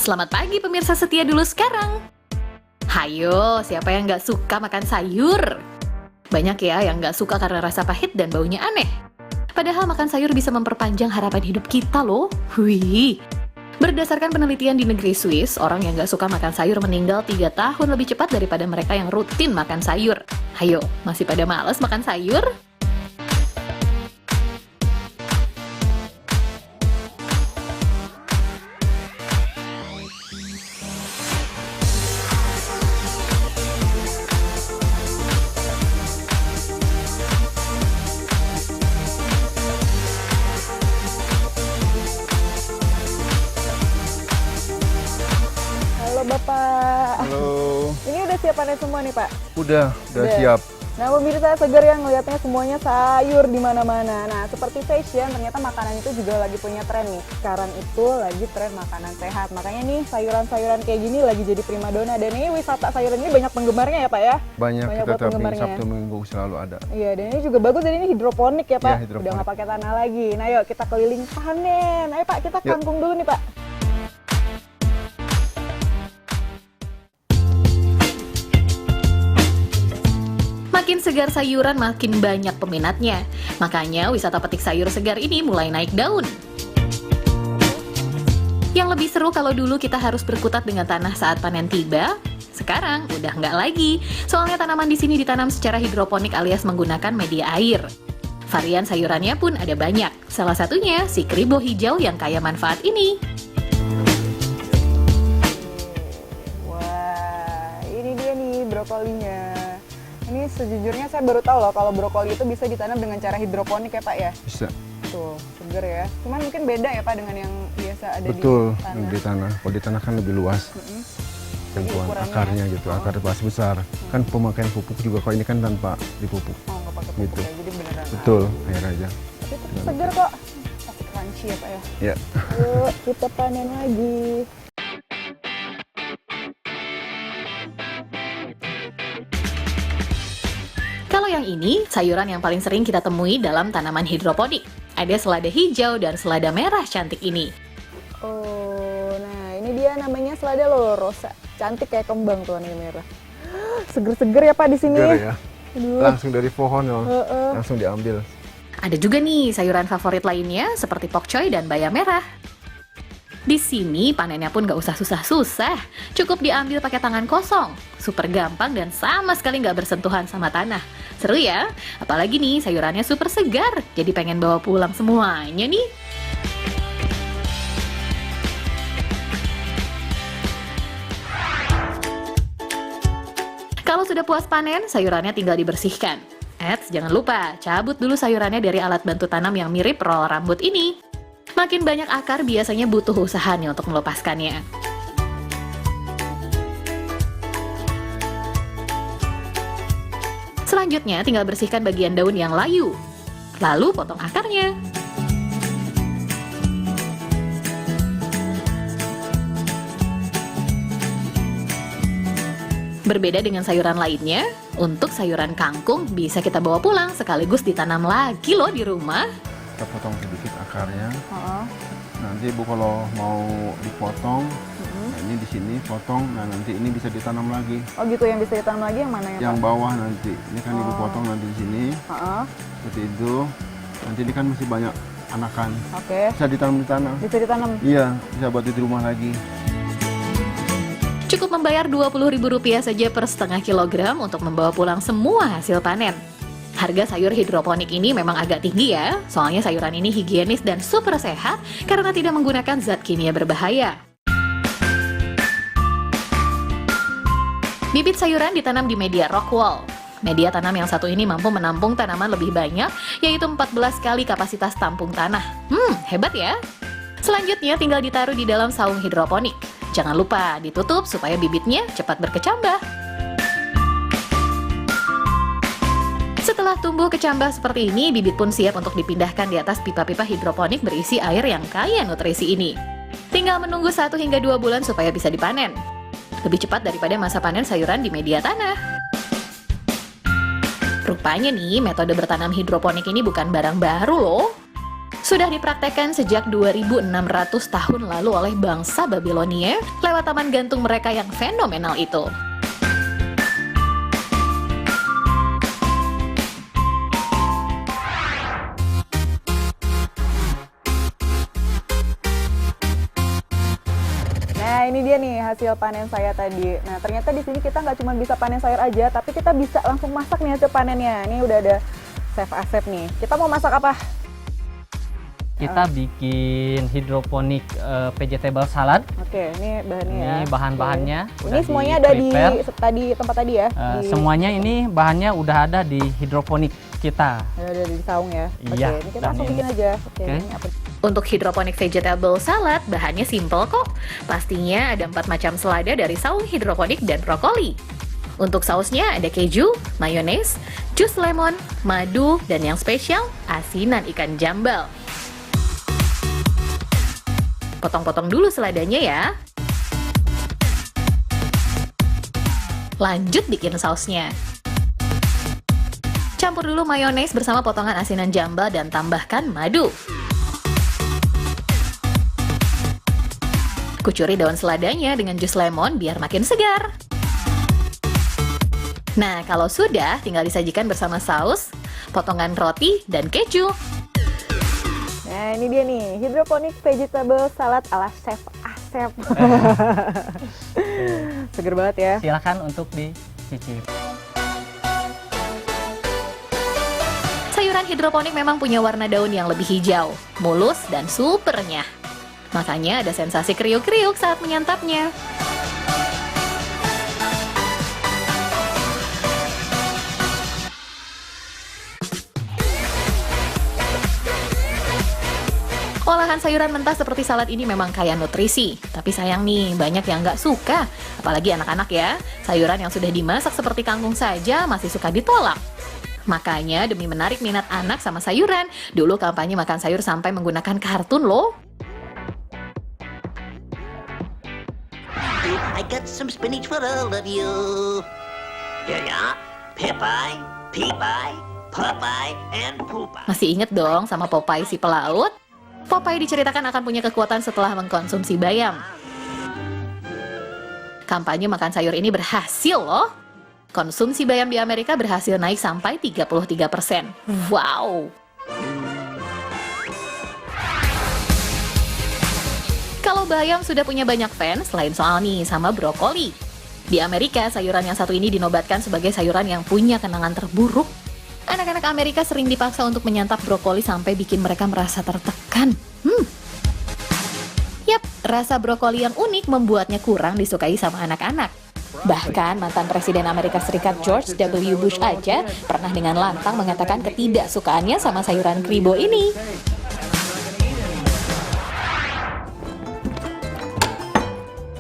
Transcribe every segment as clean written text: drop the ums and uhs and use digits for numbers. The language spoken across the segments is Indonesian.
Selamat pagi pemirsa setia dulu sekarang. Hayo, siapa yang nggak suka makan sayur? Banyak ya yang nggak suka karena rasa pahit dan baunya aneh. Padahal makan sayur bisa memperpanjang harapan hidup kita loh. Wih. Berdasarkan penelitian di negeri Swiss, orang yang nggak suka makan sayur meninggal 3 tahun lebih cepat daripada mereka yang rutin makan sayur. Hayo, masih pada malas makan sayur? Bapak. Halo. Ini udah siap panen semua nih, Pak? Udah siap. Nah, pemirsa segar yang ngeliatnya semuanya sayur di mana-mana. Nah, seperti fashion, ternyata makanan itu juga lagi punya tren nih. Sekarang itu lagi tren makanan sehat. Makanya nih, sayuran-sayuran kayak gini lagi jadi primadona. Dan ini wisata sayuran ini banyak penggemarnya ya, Pak ya? Banyak kita buat tapi penggemarnya. Sabtu Minggu selalu ada. Iya, dan ini juga bagus. Dan ini hidroponik ya, Pak? Iya, hidroponik. Udah nggak pakai tanah lagi. Nah, yuk kita keliling panen. Ayo, Pak, kita kangkung dulu nih, Pak. Makin segar sayuran, makin banyak peminatnya. Makanya wisata petik sayur segar ini mulai naik daun. Yang lebih seru kalau dulu kita harus berkutat dengan tanah saat panen tiba, sekarang udah nggak lagi. Soalnya tanaman di sini ditanam secara hidroponik alias menggunakan media air. Varian sayurannya pun ada banyak. Salah satunya si kribo hijau yang kaya manfaat ini. Wah, ini dia nih brokolinya. Ini sejujurnya saya baru tahu loh kalau brokoli itu bisa ditanam dengan cara hidroponik ya, Pak ya? Bisa. Tuh, seger ya. Cuman mungkin beda ya, Pak, dengan yang biasa ada Betul, di tanah. di tanah. Kalau di tanah kan lebih luas. Jangkauan ukurannya akarnya gitu, akar pasti besar. Kan pemakaian pupuk juga kalau ini kan tanpa dipupuk. Oh, nggak pakai pupuk Gitu. ya, jadi beneran. Betul, air aja. Tapi tetap seger kok. Pasti crunchy ya, Pak ya? Ya. Yuk, kita panen lagi. Kalau yang ini, sayuran yang paling sering kita temui dalam tanaman hidroponik. Ada selada hijau dan selada merah cantik ini. Oh, nah ini dia namanya selada lorosa. Cantik kayak kembang tuh warna merah. Seger-seger ya, Pak, di sini. Segar ya. Aduh. Langsung dari pohon loh. Langsung diambil. Ada juga nih sayuran favorit lainnya seperti pokcoy dan bayam merah. Di sini panennya pun nggak usah susah-susah, cukup diambil pakai tangan kosong. Super gampang dan sama sekali nggak bersentuhan sama tanah. Seru ya? Apalagi nih sayurannya super segar, jadi pengen bawa pulang semuanya nih. Kalau sudah puas panen, sayurannya tinggal dibersihkan. Eits, jangan lupa, cabut dulu sayurannya dari alat bantu tanam yang mirip roll rambut ini. Makin banyak akar biasanya butuh usaha nih untuk melepaskannya. Selanjutnya tinggal bersihkan bagian daun yang layu. Lalu potong akarnya. Berbeda dengan sayuran lainnya, untuk sayuran kangkung bisa kita bawa pulang sekaligus ditanam lagi loh di rumah. Kita potong sedikit akarnya. Oh. Nanti Bu kalau mau dipotong, nah ini di sini potong. Nah nanti ini bisa ditanam lagi. Oh gitu, yang bisa ditanam lagi yang mana ya, Yang Pak? bawah nanti. Ini kan Ibu potong nanti di sini. Heeh. Seperti itu. Nanti ini kan masih banyak anakan. Oke. Bisa ditanam di tanah. Bisa ditanam. Iya, bisa buat di rumah lagi. Cukup membayar Rp20.000 saja per setengah kilogram untuk membawa pulang semua hasil panen. Harga sayur hidroponik ini memang agak tinggi ya, soalnya sayuran ini higienis dan super sehat karena tidak menggunakan zat kimia berbahaya. Bibit sayuran ditanam di media rock wool. Media tanam yang satu ini mampu menampung tanaman lebih banyak, yaitu 14 kali kapasitas tampung tanah. Hebat ya! Selanjutnya tinggal ditaruh di dalam saung hidroponik. Jangan lupa ditutup supaya bibitnya cepat berkecambah. Setelah tumbuh kecambah seperti ini, bibit pun siap untuk dipindahkan di atas pipa-pipa hidroponik berisi air yang kaya nutrisi ini. Tinggal menunggu 1 hingga 2 bulan supaya bisa dipanen. Lebih cepat daripada masa panen sayuran di media tanah. Rupanya nih, metode bertanam hidroponik ini bukan barang baru loh. Sudah dipraktekkan sejak 2600 tahun lalu oleh bangsa Babilonia lewat taman gantung mereka yang fenomenal itu. Nah, ini dia nih hasil panen saya tadi. Nah, ternyata di sini kita nggak cuma bisa panen sayur aja, tapi kita bisa langsung masak nih hasil panennya. Ini udah ada Chef Asep nih. Kita mau masak apa? Kita bikin hidroponik vegetable salad. Oke, ini bahannya ya. Ini bahan-bahannya. Ini udah semuanya ada di di-prepare. tempat tadi ya? Semuanya ini bahannya udah ada di hidroponik kita. Ada di saung ya? Iya, Oke, ini kita dan langsung ini. bikin aja. Oke, Oke. ini apa? Untuk hidroponik vegetable salad, bahannya simple kok. Pastinya ada 4 macam selada dari saung hidroponik dan brokoli. Untuk sausnya ada keju, mayones, jus lemon, madu, dan yang spesial, asinan ikan jambal. Potong-potong dulu seladanya ya. Lanjut bikin sausnya. Campur dulu mayones bersama potongan asinan jambal dan tambahkan madu. Kucuri daun seladanya dengan jus lemon biar makin segar. Nah, kalau sudah, tinggal disajikan bersama saus, potongan roti, dan keju. Nah, ini dia nih, hidroponik vegetable salad ala Chef Asep. Seger banget ya. Silakan untuk dicicip. Sayuran hidroponik memang punya warna daun yang lebih hijau, mulus, dan super renyah. Makanya ada sensasi kriuk-kriuk saat menyantapnya. Olahan sayuran mentah seperti salad ini memang kaya nutrisi. Tapi sayang nih, banyak yang nggak suka. Apalagi anak-anak ya. Sayuran yang sudah dimasak seperti kangkung saja masih suka ditolak. Makanya demi menarik minat anak sama sayuran, dulu kampanye makan sayur sampai menggunakan kartun loh. I got some spinach for all of you. Yeah. Popeye, Popeye, Popeye, and Popeye. Masih inget dong sama Popeye si pelaut? Popeye diceritakan akan punya kekuatan setelah mengkonsumsi bayam. Kampanye makan sayur ini berhasil loh. Konsumsi bayam di Amerika berhasil naik sampai 33%. Wow! Kalau bayam sudah punya banyak fans, lain soal nih sama brokoli. Di Amerika, sayuran yang satu ini dinobatkan sebagai sayuran yang punya kenangan terburuk. Anak-anak Amerika sering dipaksa untuk menyantap brokoli sampai bikin mereka merasa tertekan. Yap, rasa brokoli yang unik membuatnya kurang disukai sama anak-anak. Bahkan mantan Presiden Amerika Serikat George W. Bush aja pernah dengan lantang mengatakan ketidaksukaannya sama sayuran kribo ini.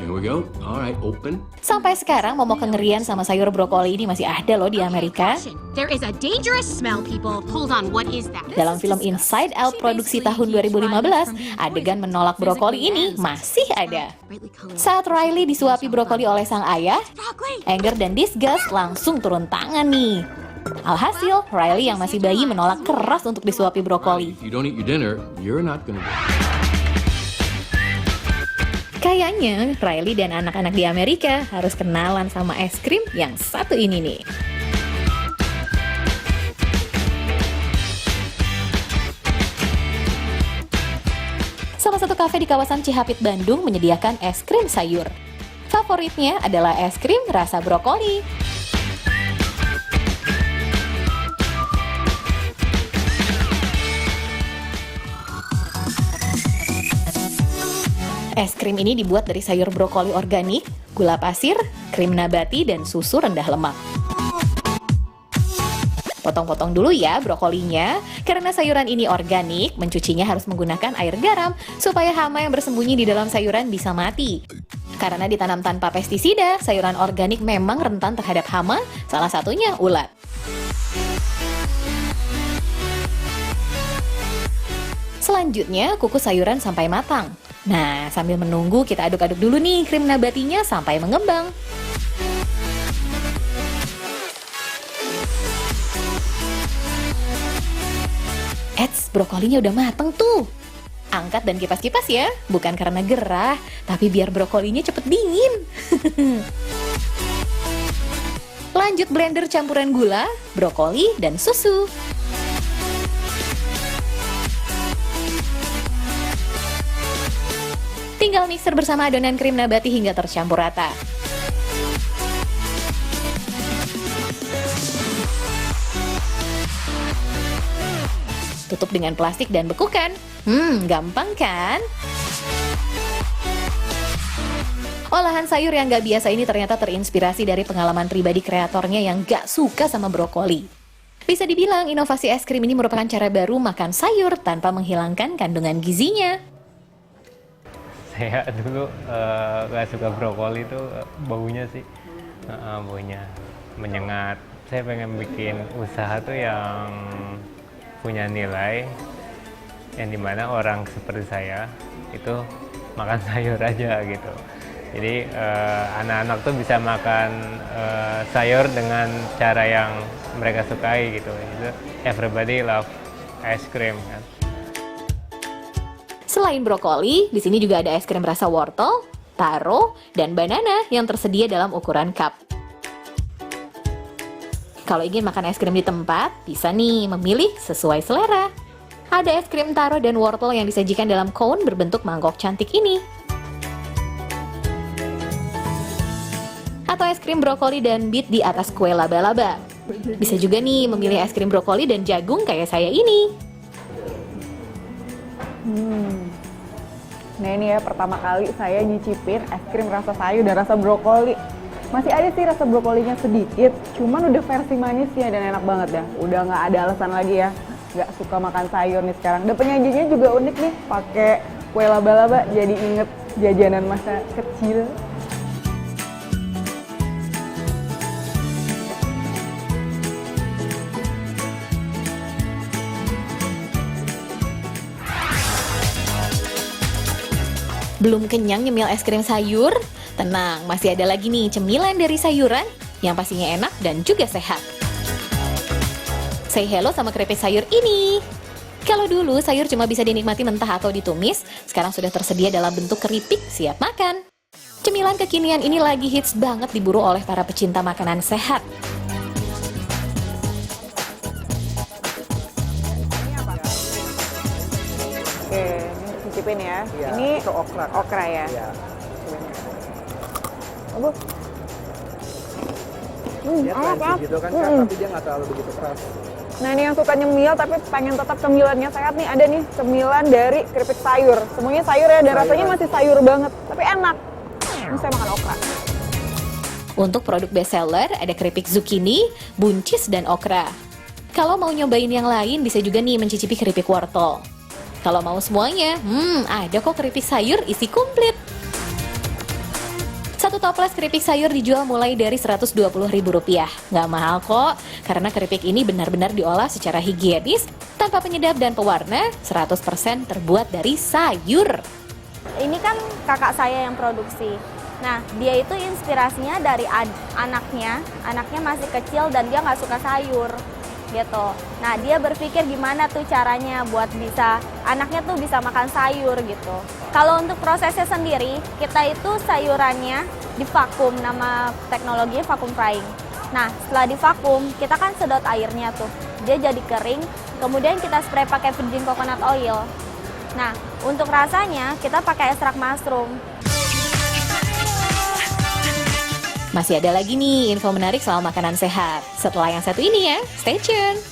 Here we go. All right, open. Sampai sekarang momok kengerian sama sayur brokoli ini masih ada loh di Amerika. There is a dangerous smell, people. Hold on, what is that? Dalam film Inside Out produksi tahun 2015, adegan menolak brokoli ini masih ada. Saat Riley disuapi brokoli oleh sang ayah, anger dan disgust langsung turun tangan nih. Alhasil, Riley yang masih bayi menolak keras untuk disuapi brokoli. If you don't eat your dinner, you're not gonna get. Kayaknya Riley dan anak-anak di Amerika harus kenalan sama es krim yang satu ini nih. Salah satu kafe di kawasan Cihapit, Bandung menyediakan es krim sayur. Favoritnya adalah es krim rasa brokoli. Es krim ini dibuat dari sayur brokoli organik, gula pasir, krim nabati, dan susu rendah lemak. Potong-potong dulu ya brokolinya. Karena sayuran ini organik, mencucinya harus menggunakan air garam supaya hama yang bersembunyi di dalam sayuran bisa mati. Karena ditanam tanpa pestisida, sayuran organik memang rentan terhadap hama, salah satunya ulat. Selanjutnya, kukus sayuran sampai matang. Nah, sambil menunggu kita aduk-aduk dulu nih krim nabatinya sampai mengembang. Eits, brokolinya udah mateng tuh. Angkat dan kipas-kipas ya, bukan karena gerah, tapi biar brokolinya cepet dingin. Lanjut blender campuran gula, brokoli, dan susu. Tinggal mixer bersama adonan krim nabati hingga tercampur rata. Tutup dengan plastik dan bekukan. Gampang kan? Olahan sayur yang gak biasa ini ternyata terinspirasi dari pengalaman pribadi kreatornya yang gak suka sama brokoli. Bisa dibilang inovasi es krim ini merupakan cara baru makan sayur tanpa menghilangkan kandungan gizinya. Saya dulu gak suka brokoli itu baunya sih, baunya menyengat. Saya pengen bikin usaha tuh yang punya nilai, yang dimana orang seperti saya itu makan sayur aja gitu. Jadi anak-anak tuh bisa makan sayur dengan cara yang mereka sukai gitu. Itu everybody love ice cream kan. Selain brokoli, di sini juga ada es krim rasa wortel, taro, dan banana yang tersedia dalam ukuran cup. Kalau ingin makan es krim di tempat, bisa nih memilih sesuai selera. Ada es krim taro dan wortel yang disajikan dalam cone berbentuk mangkok cantik ini. Atau es krim brokoli dan beet di atas kue laba-laba. Bisa juga nih memilih es krim brokoli dan jagung kayak saya ini. Nah ini ya, pertama kali saya nyicipin es krim rasa sayur dan rasa brokoli. Masih ada sih rasa brokolinya sedikit, cuman udah versi manisnya dan enak banget dah. Udah nggak ada alasan lagi ya nggak suka makan sayur nih sekarang. Dan penyajiannya juga unik nih, pakai kue laba-laba, jadi inget jajanan masa kecil. Belum kenyang nyemil es krim sayur? Tenang, masih ada lagi nih cemilan dari sayuran yang pastinya enak dan juga sehat. Say hello sama keripik sayur ini. Kalau dulu sayur cuma bisa dinikmati mentah atau ditumis, sekarang sudah tersedia dalam bentuk keripik siap makan. Cemilan kekinian ini lagi hits banget diburu oleh para pecinta makanan sehat. Oke, ini cicipin ya. Iya, ini itu okra. Okra ya. Iya. Aduh. Dia crunchy gitu kan, Kak, tapi dia nggak terlalu begitu keras. Nah ini yang suka nyemil tapi pengen tetap cemilannya sehat nih, ada nih cemilan dari keripik sayur. Semuanya sayur ya, dan rasanya masih sayur banget, tapi enak. Ini saya makan okra. Untuk produk bestseller ada keripik zucchini, buncis, dan okra. Kalau mau nyobain yang lain bisa juga nih mencicipi keripik wortel. Kalau mau semuanya, ada kok keripik sayur isi komplit. Satu toples keripik sayur dijual mulai dari Rp120.000. Nggak mahal kok, karena keripik ini benar-benar diolah secara higienis, tanpa penyedap dan pewarna, 100% terbuat dari sayur. Ini kan kakak saya yang produksi. Nah, dia itu inspirasinya dari anaknya masih kecil dan dia nggak suka sayur, gitu. Nah, dia berpikir gimana tuh caranya buat bisa, anaknya tuh bisa makan sayur gitu. Kalau untuk prosesnya sendiri, kita itu sayurannya divakum, nama teknologinya vacuum frying. Nah, setelah divakum, kita kan sedot airnya tuh, dia jadi kering, kemudian kita spray pakai virgin coconut oil. Nah, untuk rasanya kita pakai ekstrak mushroom. Masih ada lagi nih info menarik soal makanan sehat. Setelah yang satu ini ya, stay tune!